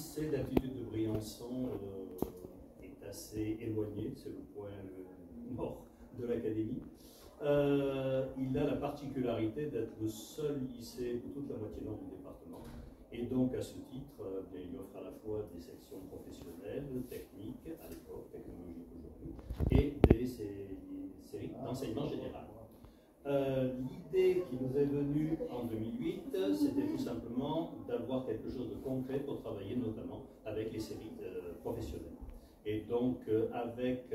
lycée d'aptitude de Briançon est assez éloigné, c'est le point mort de l'académie. Il a la particularité d'être le seul lycée de toute la moitié nord du département. Et donc, à ce titre, il offre à la fois des sections professionnelles, techniques, à l'époque, technologiques aujourd'hui, et des séries d'enseignement général. L'idée qui nous est venue en 2008, c'était tout simplement d'avoir quelque chose de concret pour travailler notamment avec les séries professionnelles. Et donc, avec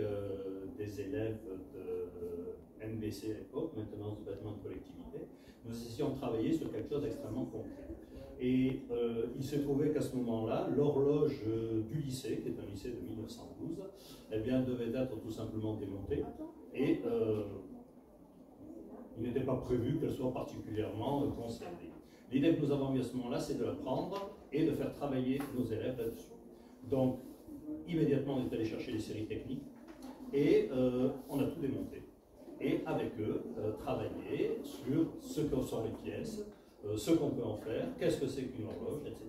des élèves de MBC à l'époque, maintenance du bâtiment de collectivité, nous essayons de travailler sur quelque chose d'extrêmement concret. Et il s'est trouvé qu'à ce moment-là, l'horloge du lycée, qui est un lycée de 1912, eh bien, devait être tout simplement démontée. Et il n'était pas prévu qu'elle soit particulièrement conservée. L'idée que nous avons eue à ce moment-là, c'est de la prendre et de faire travailler nos élèves là-dessus. Donc, immédiatement, on est allé chercher les séries techniques et on a tout démonté. Et avec eux, travailler sur ce que sont les pièces, ce qu'on peut en faire, qu'est-ce que c'est qu'une horloge, etc.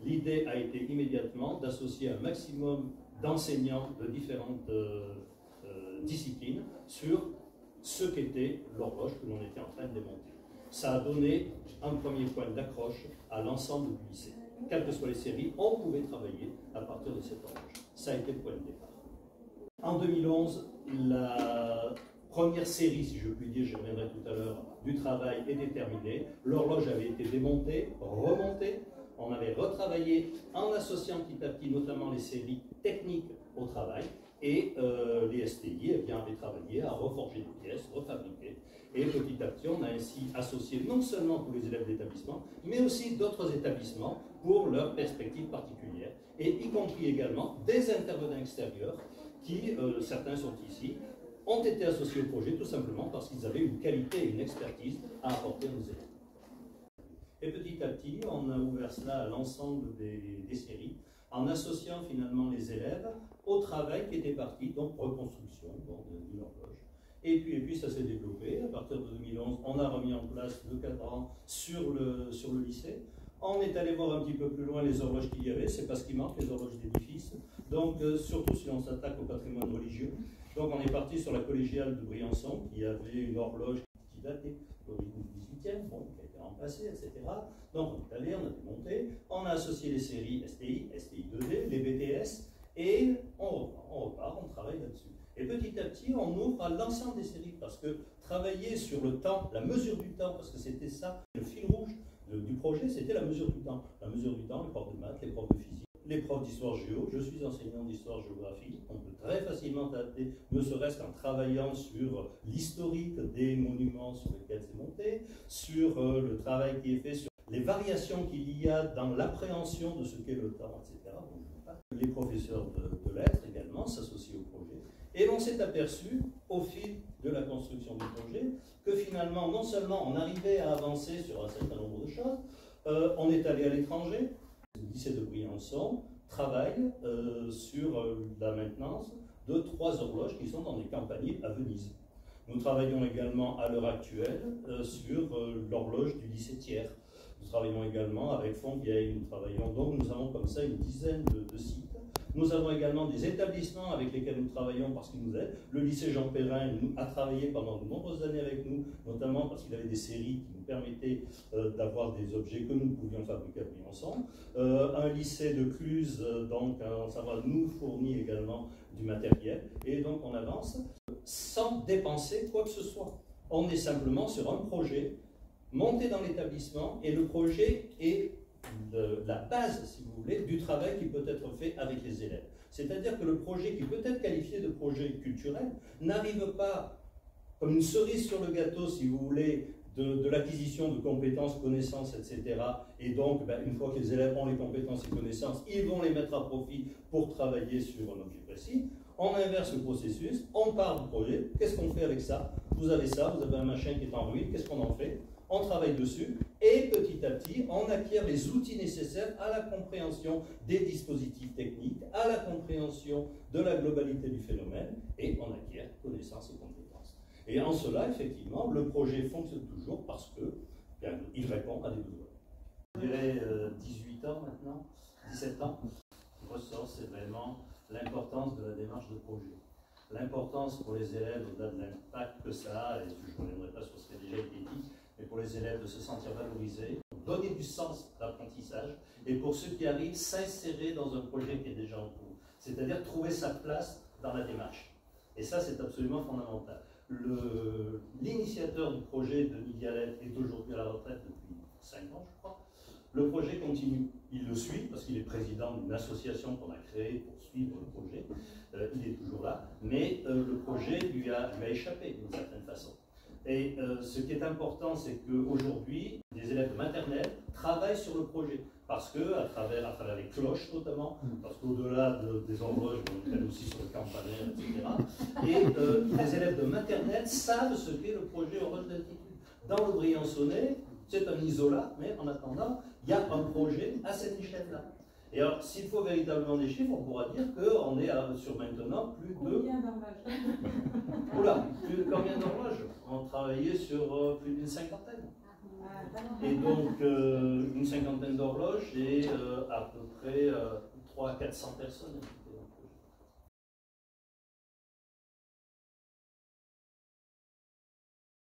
L'idée a été immédiatement d'associer un maximum d'enseignants de différentes disciplines sur ce qu'était l'horloge que l'on était en train de démonter. Ça a donné un premier point d'accroche à l'ensemble du lycée. Quelles que soient les séries, on pouvait travailler à partir de cette horloge. Ça a été le point de départ. En 2011, la première série, si je puis dire, je reviendrai tout à l'heure, du travail est terminée. L'horloge avait été démontée, remontée. On avait retravaillé en associant petit à petit, notamment les séries techniques au travail. Et les STI eh bien, avaient travaillé à reforger des pièces, refabriquer. Et petit à petit, on a ainsi associé non seulement tous les élèves d'établissement, mais aussi d'autres établissements pour leurs perspectives particulières, et y compris également des intervenants extérieurs qui, certains sont ici, ont été associés au projet tout simplement parce qu'ils avaient une qualité et une expertise à apporter aux élèves. Et petit à petit, on a ouvert cela à l'ensemble des séries, en associant finalement les élèves au travail qui était parti, donc reconstruction d'une horloge. Et puis ça s'est développé. À partir de 2011, on a remis en place le cadran sur le lycée. On est allé voir un petit peu plus loin les horloges qu'il y avait, c'est parce qu'il manque les horloges d'édifice. Donc surtout si on s'attaque au patrimoine religieux. Donc on est parti sur la collégiale de Briançon, qui avait une horloge qui datait d'origine du 18e, bon, qui a été remplacée, etc. Donc on est allé, on a démonté, on a associé les séries STI, STI 2D, les BTS, et on repart, on travaille là-dessus. Et petit à petit, on ouvre à l'ensemble des séries, parce que travailler sur le temps, la mesure du temps, parce que c'était ça, le fil rouge du projet, c'était la mesure du temps. La mesure du temps, les profs de maths, les profs de physique, les profs d'histoire géo. Je suis enseignant d'histoire-géographie. On peut très facilement dater, ne serait-ce qu'en travaillant sur l'historique des monuments sur lesquels c'est monté, sur le travail qui est fait sur les variations qu'il y a dans l'appréhension de ce qu'est le temps, etc. Les professeurs de lettres également s'associent au projet. Et on s'est aperçu, au fil de la construction du projet, que finalement, non seulement on arrivait à avancer sur un certain nombre de choses, on est allé à l'étranger. Le lycée de Briançon travaille sur la maintenance de 3 horloges qui sont dans des campagnes à Venise. Nous travaillons également à l'heure actuelle sur l'horloge du lycée Thiers. Nous travaillons également avec Fontvieille, nous avons comme ça une dizaine de sites. Nous avons également des établissements avec lesquels nous travaillons parce qu'ils nous aident. Le lycée Jean Perrin a travaillé pendant de nombreuses années avec nous, notamment parce qu'il avait des séries qui nous permettaient d'avoir des objets que nous pouvions fabriquer ensemble. Un lycée de Cluse, ça nous fournit également du matériel. Et donc on avance sans dépenser quoi que ce soit. On est simplement sur un projet monté dans l'établissement et le projet est la base, si vous voulez, du travail qui peut être fait avec les élèves. C'est-à-dire que le projet qui peut être qualifié de projet culturel n'arrive pas comme une cerise sur le gâteau, si vous voulez, de l'acquisition de compétences, connaissances, etc. Et donc, une fois que les élèves ont les compétences et connaissances, ils vont les mettre à profit pour travailler sur un objet précis. On inverse le processus, on part du projet, qu'est-ce qu'on fait avec ça? Vous avez un machin qui est en ruine, qu'est-ce qu'on en fait? On travaille dessus et petit à petit, on acquiert les outils nécessaires à la compréhension des dispositifs techniques, à la compréhension de la globalité du phénomène et on acquiert connaissances et compétences. Et en cela, effectivement, le projet fonctionne toujours parce qu'il répond à des besoins. Je dirais 18 ans maintenant. 17 ans, ressort, c'est vraiment l'importance de la démarche de projet. L'importance pour les élèves, au-delà de l'impact que ça a, et je ne reviendrai pas sur ce qui a déjà été dit, mais pour les élèves de se sentir valorisés, donner du sens à l'apprentissage, et pour ceux qui arrivent, s'insérer dans un projet qui est déjà en cours. C'est-à-dire trouver sa place dans la démarche. Et ça, c'est absolument fondamental. L'initiateur du projet, Denis Gallet, est aujourd'hui à la retraite depuis 5 ans, je crois. Le projet continue. Il le suit parce qu'il est président d'une association qu'on a créée pour suivre le projet. Il est toujours là. Mais le projet lui a échappé d'une certaine façon. Et ce qui est important, c'est qu'aujourd'hui, des élèves de maternelle travaillent sur le projet. Parce que, à travers les cloches notamment, parce qu'au-delà des horloges, on traîne aussi sur le campanaire, etc. Et les élèves de maternelle savent ce qu'est le projet Horloge d'altitude. Dans le Briançonnais, c'est un isolat, mais en attendant, il y a un projet à cette échelle-là. Et alors, s'il faut véritablement des chiffres, on pourra dire qu'on est sur maintenant plus de... Combien d'horloges? Oula, combien d'horloges? On travaillait sur plus d'une cinquantaine. Et donc, une cinquantaine d'horloges et à peu près 300 à 400 personnes.